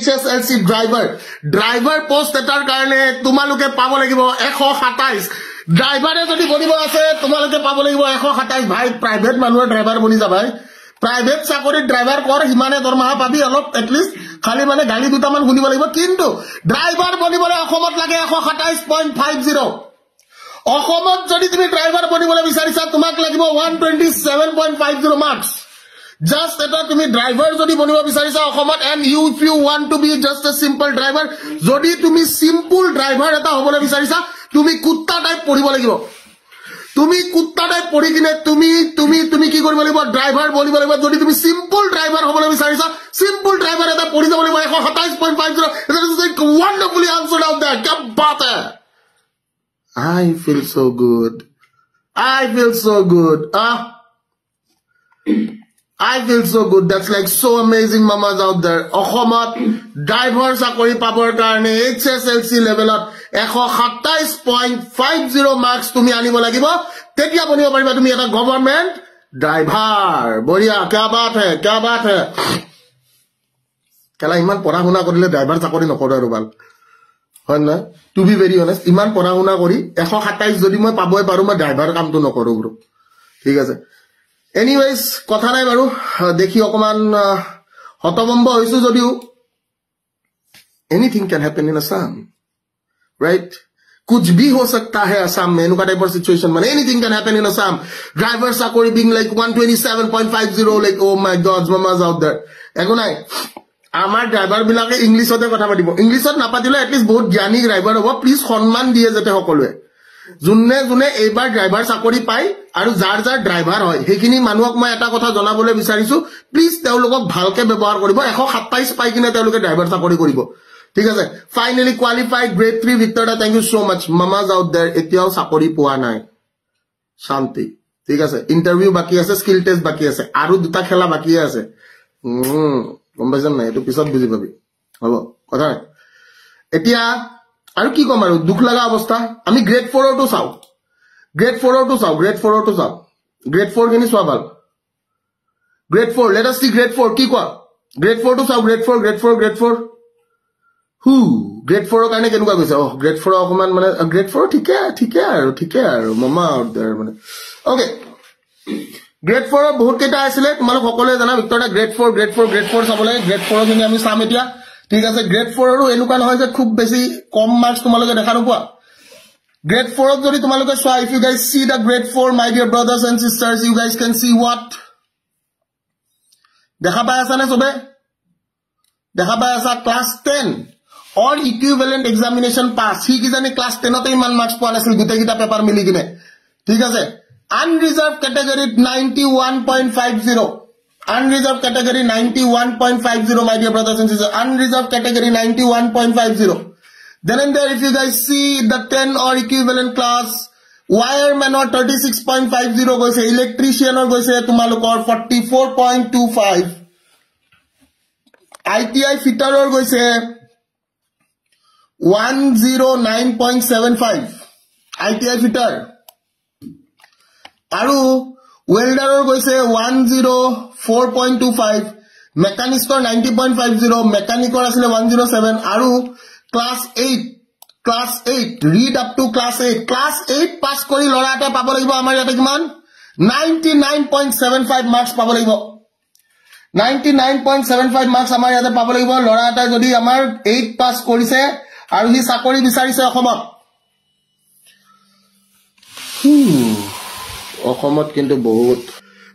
HSLC driver post এটাৰ কাৰণে তোমালোকে পাব লাগিব 127 ড্ৰাইভাৰে যদি বনিব আছে তোমালোকে পাব লাগিব 127 ভাই প্ৰাইভেট মানুহৰ ড্ৰাইভাৰ বনি যা ভাই প্ৰাইভেট চাকৰিত ড্ৰাইভাৰ কৰ হিমানে দৰমহা পাবি অলপ এটলিষ্ট খালি মানে গালি দুটামান শুনিব লাগিব কিন্তু ড্ৰাইভাৰ বনিবলৈ অসমত লাগে 127.50 অসমত যদি তুমি ড্ৰাইভাৰ বনিবলৈ বিচাৰিছা তোমাক লাগিব 127.50 marks just eta tumi driver jodi bonibo bisarisa okhomot and you if you want to be just a simple driver jodi tumi simple driver eta hobole bisarisa tumi kutta type poribo lagibo tumi kutta type pori kine tumi ki koribo lagibo driver bonibo lagibo jodi tumi simple driver hobole bisarisa simple driver eta pori jabo lagibo 127.50 it is like wonderfully answered out there kya baat hai I feel so good I feel so good. That's like so amazing mamas out there. Okhomot driver sakori pabor karone HSLC level at 127.50 marks tumi anibo lagibo tetia bonibo pariba tumi eta government driver boria kya baat hai kala iman pora huna korile driver sakori nokore aru bal hoy na to be very honest iman pora huna kori 127 jodi moi paboi paru ma driver kam to nokoru bro thik ase anyways কথা নাই বাৰু দেখি অকমান হতবম্ব হৈছো যদিও anything can happen in Assam right कुछ भी हो सकता है Assam में एनुका टाइपर सिचुएशन माने anything can happen in Assam driver sakori being like 127.50 like oh my god mamas out there ego nai আমার ড্রাইভার বিলাকে ইংলিশতে কথা পাতিব ইংলিশত না পাতিলে at least বহুত জ্ঞানী ড্রাইভার হ'ব প্লিজ সম্মান দিয়ে যেতে সকলোৱে জুনে জুনে এইবাৰ ড্ৰাইভাৰ চাকৰি পাই আৰু যাৰ যাৰ ড্ৰাইভাৰ হয় হেখিনি মানুহক মই এটা কথা জনাবলৈ বিচাৰিছো প্লিজ তেওঁলোকক ভালকে ব্যৱহাৰ কৰিব 127 পাই কিনে তেওঁলোকে ড্ৰাইভাৰ চাকৰি কৰিব ঠিক আছে finally qualified grade 3 Victoria thank you so much mamas out there এতিয়াও চাকৰি পোৱা নাই শান্তি ঠিক আছে ইন্টাৰভিউ বাকি আছে স্কিল টেষ্ট বাকি আছে আৰু দুটা খেলা বাকি আছে গম পাইছান নাই এটো পিছত বুজি পাবি হ'ব কথা নাই এতিয়া আৰু কি কম আৰু দুখ লাগা অৱস্থা আমি গ্ৰেড 4 to চাও গ্ৰেড 4 to চাও গ্ৰেড 4 কিনি সোৱা ভাল grade 4 let us see grade 4 কি কোৱা গ্ৰেড 4 to চাও গ্ৰেড 4 হু গ্ৰেড 4 কাৰণে কেনেকুৱা গৈছে গ্ৰেড 4 অকমান মানে গ্ৰেড 4 ঠিকে আৰু মামা আউট देयर মানে ওকে গ্ৰেড 4 বহুত কেটা আছিল তোমালোক সকলোৱে জানা ভিক্টৰিয়া গ্ৰেড 4 চাবলে গ্ৰেড 4 খিনি আমি চাম এতিয়া ঠিক আছে গ্ৰেড 4 ৰো এনুকা নহয় যে খুব বেছি কম মাৰ্কস তোমালোকে দেখা নোপোৱা grade 4 যদি তোমালোকে চোৱা if you guys see the grade 4 my dear brothers and sisters you guys can see what দেখা পাই আছা না সবে দেখা পাই আছা class 10 or equivalent examination pass হি কি জানি class 10 তে ইমান মাৰ্কস পোৱা নাছিল গুটে গিটা পেপাৰ মিলি কিনে ঠিক আছে unreserved category 91.50 unreserved category 91.50 my dear brothers and sisters unreserved category 91.50 then and there if you guys see the 10 or equivalent class wireman or 36.50 goise electrician or goise tumalokor 44.25 ITI fitter or goise 109.75 ITI fitter aru welder or goise 104.25 mechanist or 90.50 mechanic or asile 107 aru class 8 read up to class 8 pass kori lora eta pabo lagibo amar yate kiman 99.75 marks pabo lagibo 99.75 marks amar yate pabo lagibo lora eta jodi amar 8 pass korise aru hi sakori bisarise অসমত কিন্তু বহুত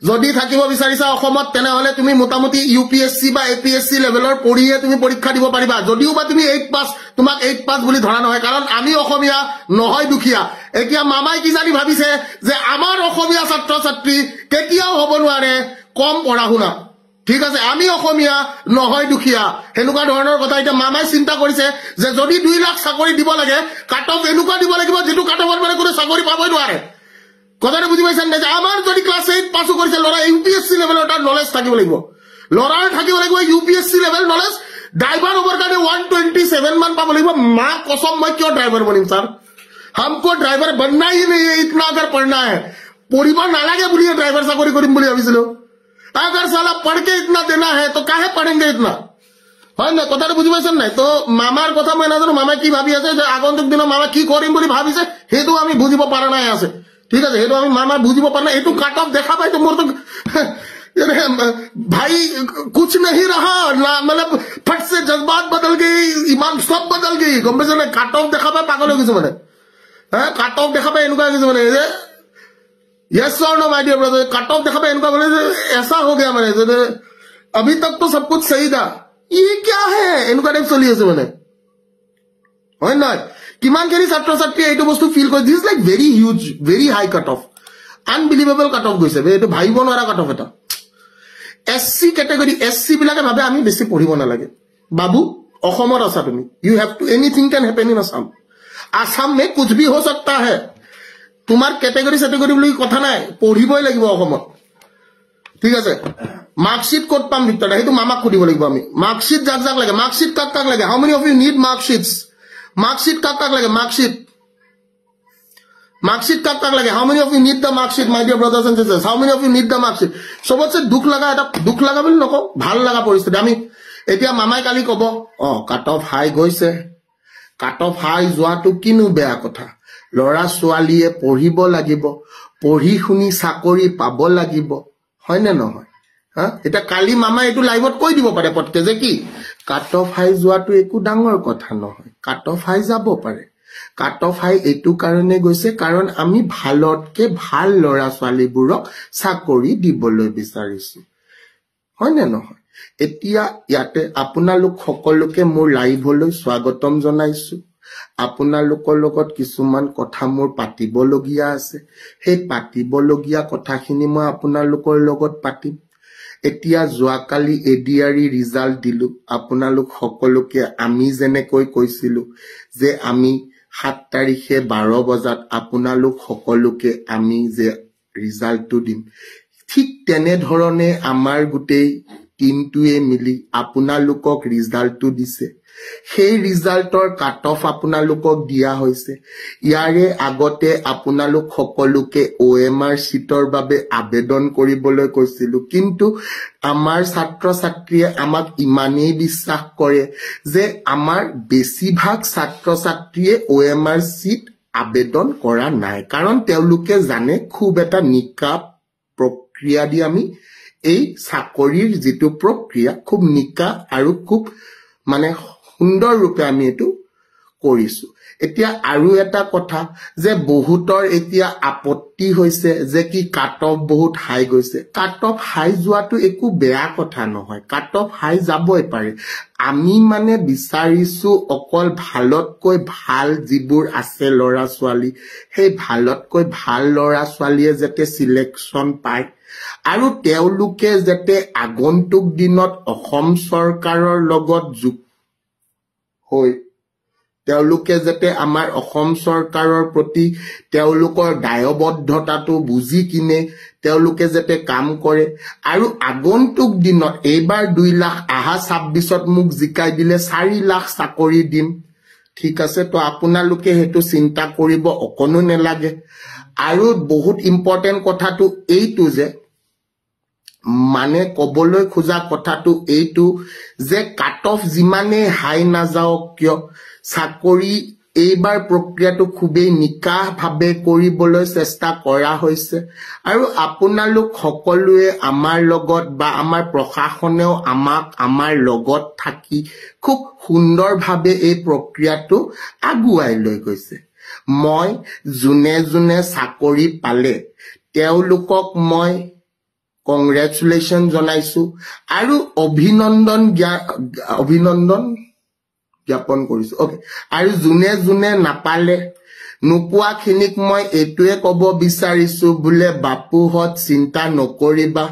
যদি থাকিব বিচাৰিছা অসমত তেনে হলে তুমি মোটামুটি UPSC বা APSC লেভেলৰ পঢ়িয়ে তুমি পৰীক্ষা দিব পাৰিবা যদিও বা তুমি 8 পাস তোমাক 8 পাস বুলি ধৰা নহয় কাৰণ আমি অসমীয়া নহয় দুখিয়া এতিয়া মামাই কি জানি ভাবিছে যে আমাৰ অসমীয়া ছাত্ৰ ছাত্ৰী কেতিয়াও হ'ব নোৱাৰে কম পঢ়া শুনা ঠিক আছে আমি অসমীয়া নহয় দুখিয়া হেনুকা ধৰণৰ কথা এটা মামাই চিন্তা কৰিছে যে যদি 2 লাখ চাকৰি দিব লাগে কাট অফ এনুকা দিব লাগিব যেটো কাট অফৰ মানে কোনো চাকৰি পাবই নোৱাৰে কথাটা বুজি পাইছেন না আমাৰ যদি ক্লাস 8 পাস কৰিছে লৰা UPSC লেভেলৰ তাৰ নলেজ থাকিব লাগিব লৰাৰ থাকিব লাগিব UPSC level knowledge driver over का 127 मान पाबो লাগিব मां कसम मैं क्यों ड्राइवर बनिम सर हमको ड्राइवर बनना ही नहीं है इतना अगर पढ़ना है परिवार ना लागे बुलिए ड्राइवर चाकरी करिम बुली भाबिसिलो अगर साला पढ़ के इतना देना है तो काहे पढ़ेंगे इतना হয় না কথাটা বুঝি পাইছেন নাই তো মামাৰ কথা মই নাজানো মামা কি ভাবি আছে যে আগন্তুক দিনৰ মামা কি কৰিম বুলি ভাবিছে হেতু আমি বুজিব পাৰা নাই আছে ঠিক আছে হেতু আমি মামা বুজিব পাৰা নাই এটো কাট অফ দেখা পাই তো মোৰ তো भाई कुछ नहीं रहा ना मतलब फट से जज्बात बदल गई ईमान सब बदल गई गम पे काट ऑफ देखा पाए पागल हो गई मैंने काट ऑफ देखा पाए इनका मैंने यस और नो माय डियर ब्रदर काट ऑफ देखा पाए इनका मैंने ऐसा हो गया मैंने अभी तक तो सब कुछ सही था ये क्या है इनका टाइप चली আছে मैंने হয় না কিমান কেৰি ছাত্ৰ ছাত্ৰী এইটো বস্তু ফিল কৰে this like very huge very high cut off unbelievable cut off গৈছে এইটো ভাবিব নোৱাৰা কাট অফ এটা SC category SC বিলাকে ভাবে আমি বেছি পঢ়িব না লাগে बाबू অসমত আছা তুমি you have to anything can happen in Assam Assam में कुछ भी हो सकता है তোমার ক্যাটাগরি ক্যাটাগরি বুলি কথা নাই পঢ়িবই লাগিব অসমত ঠিক আছে মার্কশিট কোড পাম ভিতৰত হেতু মামাক খুদিব লাগিব আমি মার্কশিট জাক জাক লাগে মার্কশিট কাক কাক লাগে how many of you need marksheets marksheet কাক কাক লাগে মার্কশিট Marksheet কাক কাক লাগে how many of you need the marksheet my dear brothers and sisters how many of you need the marksheet সবতছে দুখ লাগা এটা দুখ লাগা বলি নকো ভাল লাগা পৰিস্থিতি আমি এতিয়া মামাই কালি কব কাট অফ হাই গৈছে কাট অফ হাই যোৱাটো কিনো বেয়া কথা লৰা ছোৱালীয়ে পঢ়িব লাগিব পঢ়ি শুনি চাকৰি পাব লাগিব হয় নে নহয় এটা কালি মামা এটো লাইভত কৈ দিব পাৰে পটকে যে কি কাট অফ হাই যোৱাটো একো ডাঙৰ কথা নহয় কাট অফ হাই যাব পাৰে কাট অফ হাই এটু কাৰণে গৈছে কাৰণ আমি ভালতকে ভাল লৰা ছোৱালীবোৰক চাকৰি দিবলৈ বিচাৰিছো হয় নে নহয় এতিয়া ইয়াতে আপোনালোক সকলোকে মোৰ লাইভলৈ স্বাগতম জনাইছো আপোনালোকৰ লগত কিছুমান কথা মোৰ পাতিবলগীয়া আছে সেই পাতিবলগীয়া কথাখিনি মই আপোনালোকৰ লগত পাতিম এতিয়া যোৱাকালি এডিআৰই ৰিজাল্ট দিলো আপোনালোক সকলোকে আমি যেনেকৈ কৈছিলো যে আমি 7 তাৰিখে 12 বজাত আপোনালোক সকলোকে আমি যে ৰিজাল্টটো দিম ঠিক তেনে ধৰণে আমাৰ গুটেই টিমটোৱে মিলি আপোনালোকক ৰিজাল্টটো দিছে সেই ৰিজাল্টৰ কাট অফ আপোনালোকক দিয়া হৈছে ইয়াৰে আগতে আপোনালোক সকলোকে OMR শীটৰ বাবে আবেদন কৰিবলৈ কৈছিল কিন্তু আমাৰ ছাত্ৰ ছাত্ৰীয়ে আমাক ইমানেই বিশ্বাস কৰে যে আমাৰ বেছিভাগ ছাত্ৰ ছাত্ৰীয়ে OMR শীট আবেদন কৰা নাই কাৰণ তেওঁলোকে জানে খুব এটা নিকা প্ৰক্ৰিয়া দি আমি এই চাকৰিৰ যেটো প্ৰক্ৰিয়া খুব নিকা আৰু খুব মানে সুন্দৰ ৰূপে আমি এটো কৰিছো এতিয়া আৰু এটা কথা যে বহুতৰ এতিয়া আপত্তি হৈছে যে কি কাট অফ বহুত হাই গৈছে কাট অফ হাই যোৱাটো একো বেয়া কথা নহয় কাট অফ হাই যাবই পাৰে আমি মানে বিচাৰিছো অকল ভালতকৈ ভাল যিবোৰ আছে লৰা ছোৱালী সেই ভালতকৈ ভাল লৰা ছোৱালীয়ে যেতে সিলেকশন পায় আৰু তেওঁলোকে যেতে আগন্তুক দিনত অসম চৰকাৰৰ লগত হয় তেওঁলোকে যেতে আমাৰ অসম চৰকাৰৰ প্ৰতি তেওঁলোকৰ দায়বদ্ধতাটো বুজি কিনে তেওঁলোকে যেতে কাম কৰে আৰু আগন্তুক দিনত এইবাৰ 2 লাখ আহা 26ত মোক জিকাই দিলে 4 লাখ চাকৰি দিম ঠিক আছে তো আপোনালোকে হেতু চিন্তা কৰিব অকনো নেলাগে আৰু বহুত ইম্পৰ্টেন্ট কথাটো এইটো যে মানে কবলৈ খোজা কথাটো এইটো যে কাট অফ জিমানে হাই না যাও কিয় চাকৰি এইবাৰ প্ৰক্ৰিয়াটো খুবেই নিকাহ ভাবে কৰিবলৈ চেষ্টা কৰা হৈছে আৰু আপোনালোক সকলোৱে আমাৰ লগত বা আমাৰ প্ৰশাসনেও আমাক আমাৰ লগত থাকি খুব সুন্দৰ ভাবে এই প্ৰক্ৰিয়াটো আগুৱাই লৈ গৈছে মই জুনে জুনে চাকৰি পালে তেওঁলোকক মই কংগ্ৰেচুলেশ্যন জনাইছো আৰু অভিনন্দন জ্ঞাপন কৰিছো ওকে আৰু জুনে জুনে নাপালে নোপোৱা খিনিক মই এটোৱে কব বিচাৰিছো বুলে বাপুহত চিন্তা নকৰিবা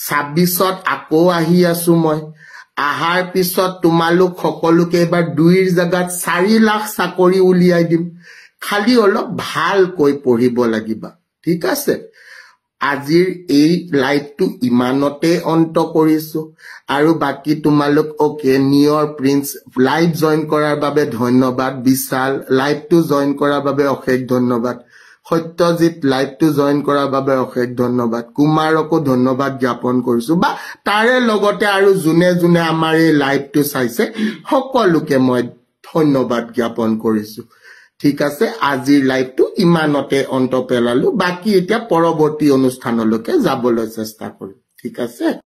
26ত আকৌ আহি আছো মই আহাৰ পিছত তোমালোক সকলোকে এবাৰ 2ৰ জাগাত 4 লাখ চাকৰি উলিয়াই দিম খালি অলপ ভালকৈ পঢ়িব লাগিবা ঠিক আছে আজিৰ এই লাইভটো ইমানতে অন্ত কৰিছো আৰু বাকি তোমালোক okay neuro prince live join কৰাৰ বাবে ধন্যবাদ বিশাল লাইভটো জয়েন কৰাৰ বাবে অশেষ ধন্যবাদ সত্যজিৎ লাইভটো জয়েন কৰাৰ বাবে অশেষ ধন্যবাদ কুমাৰকো ধন্যবাদ জ্ঞাপন কৰিছো বা তাৰে লগতে আৰু জুনে জুনে আমাৰ এই লাইভটো চাইছে সকলোকে মই ধন্যবাদ জ্ঞাপন কৰিছো ঠিক আছে আজিৰ লাইভটো ইমানতে অন্ত পেলালো বাকি এতিয়া পৰৱৰ্তী অনুষ্ঠানলৈকে যাবলৈ চেষ্টা কৰিম ঠিক আছে